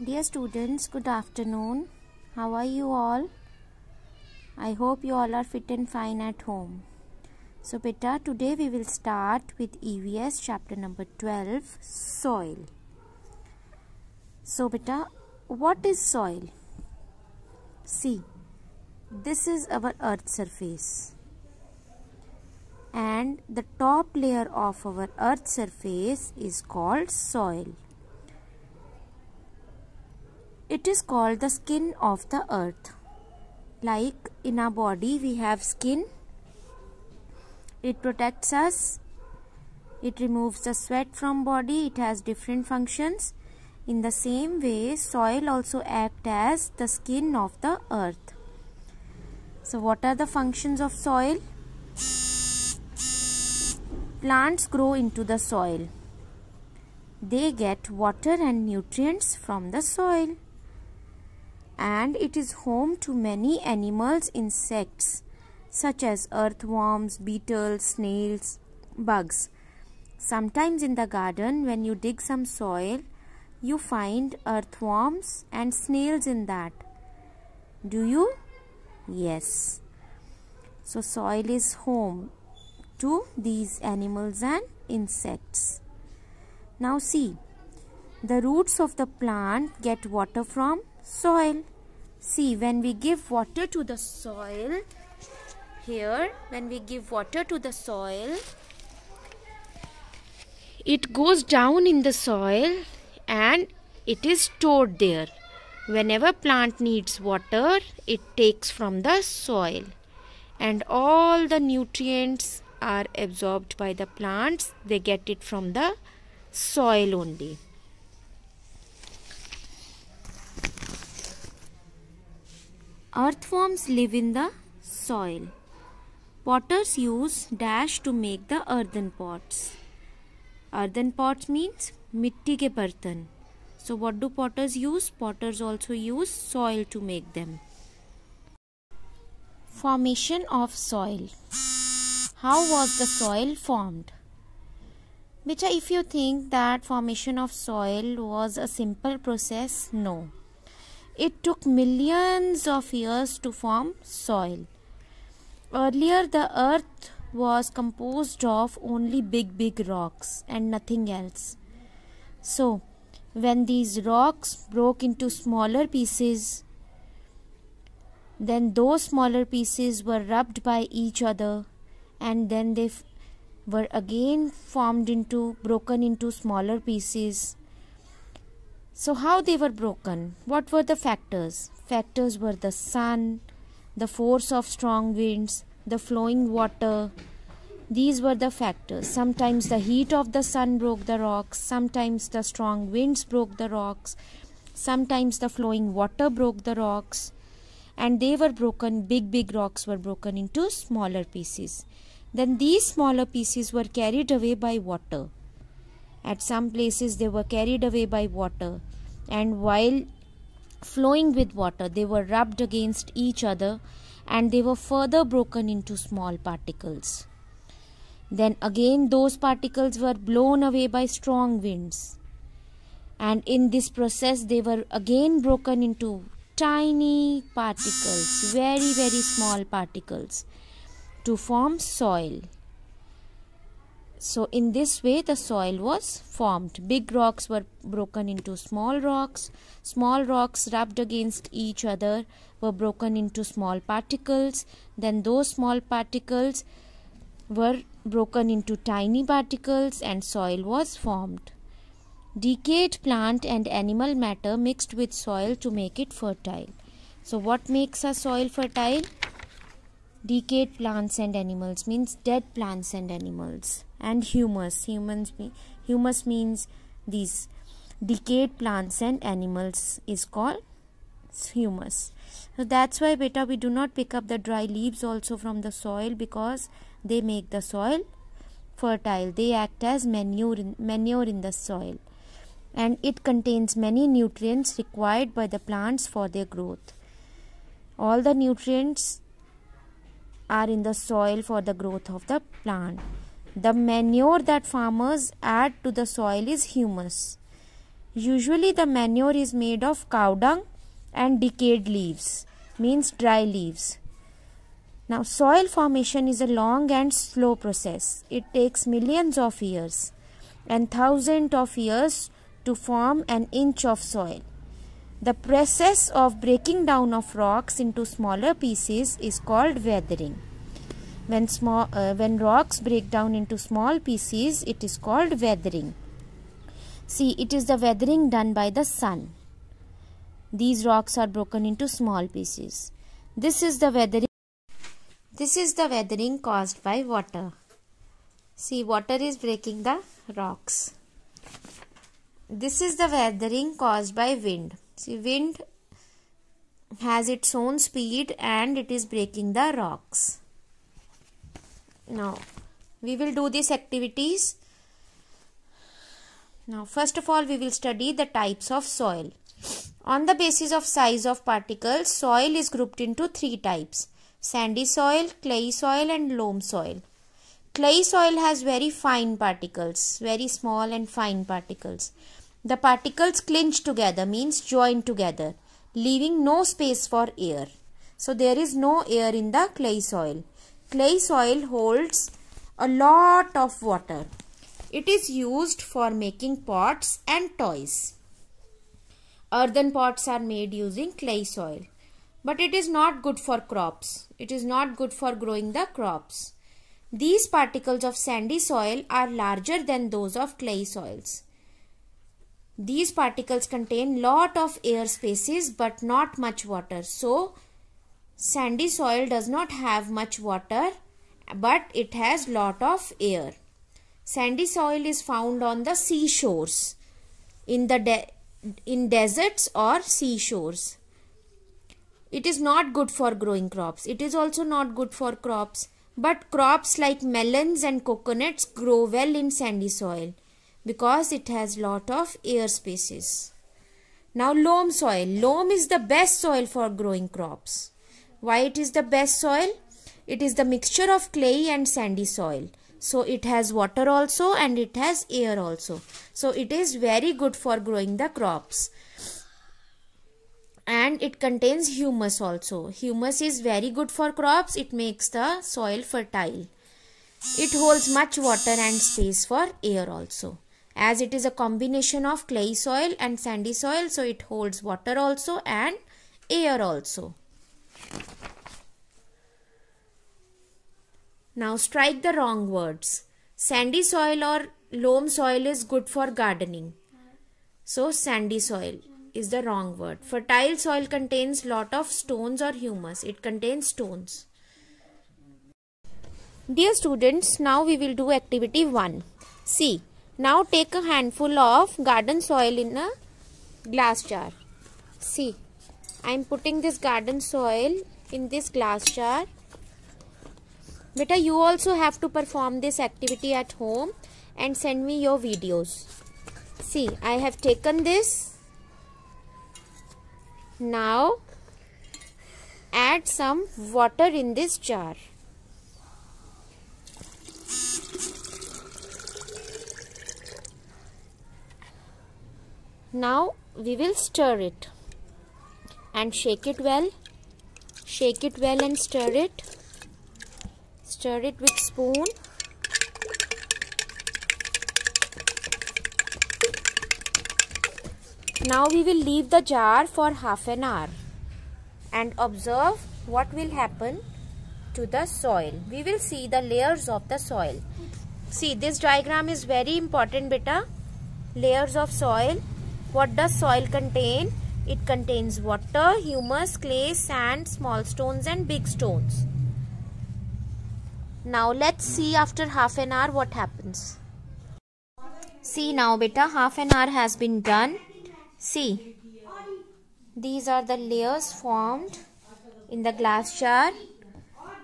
Dear students, good afternoon. How are you all? I hope you all are fit and fine at home. So beta, today we will start with EVS chapter number 12, soil. So beta, what is soil? See, this is our earth surface. And the top layer of our earth surface is called soil. It is called the skin of the earth. Like in our body we have skin. It protects us. It removes the sweat from body. It has different functions. In the same way, soil also acts as the skin of the earth. So what are the functions of soil? Plants grow into the soil. They get water and nutrients from the soil. And it is home to many animals, insects such as earthworms, beetles, snails, bugs. Sometimes in the garden, when you dig some soil, you find earthworms and snails in that. Do you? Yes. So soil is home to these animals and insects. Now see, the roots of the plant get water from soil. See, when we give water to the soil, when we give water to the soil, it goes down in the soil and it is stored there. Whenever plant needs water, it takes from the soil, and all the nutrients are absorbed by the plants. They get it from the soil only. Earthworms live in the soil. Potters use dash to make the earthen pots. Earthen pots means mitti ke bartan. So what do potters use? Potters also use soil to make them. Formation of soil. How was the soil formed? Beta, if you think that formation of soil was a simple process, no. It took millions of years to form soil. Earlier, the earth was composed of only big rocks and nothing else. So, when these rocks broke into smaller pieces, then those smaller pieces were rubbed by each other, and then they were again broken into smaller pieces. So how they were broken? What were the factors? Factors were the sun, the force of strong winds, the flowing water. These were the factors. Sometimes the heat of the sun broke the rocks. Sometimes the strong winds broke the rocks. Sometimes the flowing water broke the rocks. And they were broken, big rocks were broken into smaller pieces. Then these smaller pieces were carried away by water. At some places they were carried away by water, and while flowing with water they were rubbed against each other and they were further broken into small particles. Then again those particles were blown away by strong winds, and in this process they were again broken into tiny particles, very small particles, to form soil. So in this way the soil was formed. Big rocks were broken into small rocks rubbed against each other were broken into small particles. Then those small particles were broken into tiny particles and soil was formed. Decayed plant and animal matter mixed with soil to make it fertile. So what makes a soil fertile? Decayed plants and animals means dead plants and animals, and humus. Humus means these decayed plants and animals is called humus. So that's why beta, we do not pick up the dry leaves also from the soil, because they make the soil fertile. They act as manure in the soil, and it contains many nutrients required by the plants for their growth. All the nutrients are in the soil for the growth of the plant. The manure that farmers add to the soil is humus. Usually the manure is made of cow dung and decayed leaves, means dry leaves. Now soil formation is a long and slow process. It takes millions of years and thousands of years to form an inch of soil. The process of breaking down of rocks into smaller pieces is called weathering. When rocks break down into small pieces, it is called weathering. See, it is the weathering done by the sun. These rocks are broken into small pieces. This is the weathering caused by water. See, water is breaking the rocks. This is the weathering caused by wind. See, wind has its own speed and it is breaking the rocks. Now, we will do these activities. Now, first of all, we will study the types of soil. On the basis of size of particles, soil is grouped into 3 types: sandy soil, clayey soil and loam soil. Clay soil has very fine particles, very small and fine particles. The particles clinch together, means join together, leaving no space for air. So there is no air in the clay soil. Clay soil holds a lot of water. It is used for making pots and toys. Earthen pots are made using clay soil. But it is not good for crops. It is not good for growing the crops. These particles of sandy soil are larger than those of clay soils. These particles contain lot of air spaces but not much water. So, sandy soil does not have much water but it has lot of air. Sandy soil is found on the seashores, in deserts or seashores. It is not good for growing crops. It is also not good for crops. But crops like melons and coconuts grow well in sandy soil because it has lot of air spaces. Now loam soil. Loam is the best soil for growing crops. Why it is the best soil? It is the mixture of clay and sandy soil. So it has water also and it has air also. So it is very good for growing the crops. And it contains humus also. Humus is very good for crops. It makes the soil fertile. It holds much water and space for air also. As it is a combination of clay soil and sandy soil, so it holds water also and air also. Now strike the wrong words. Sandy soil or loam soil is good for gardening. So sandy soil is the wrong word. Fertile soil contains lot of stones or humus. It contains stones. Dear students, now we will do activity 1. See, now take a handful of garden soil in a glass jar. See, I am putting this garden soil in this glass jar. Beta, you also have to perform this activity at home and send me your videos. See, I have taken this. Now, add some water in this jar. Now, we will stir it and shake it well. Shake it well and stir it. Stir it with spoon. Now we will leave the jar for half an hour and observe what will happen to the soil. We will see the layers of the soil. See, this diagram is very important, beta. Layers of soil. What does soil contain? It contains water, humus, clay, sand, small stones and big stones. Now let's see after half an hour what happens. See now beta, half an hour has been done. See, these are the layers formed in the glass jar.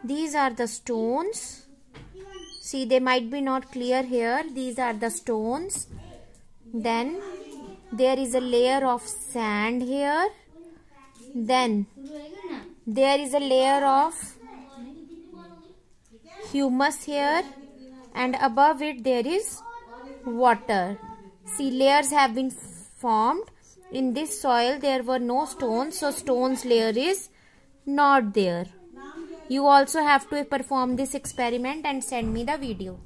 These are the stones. See, they might be not clear here. These are the stones. Then there is a layer of sand here. Then there is a layer of humus here. And above it there is water. See, layers have been performed. In this soil there were no stones, so stones layer is not there. You also have to perform this experiment and send me the video.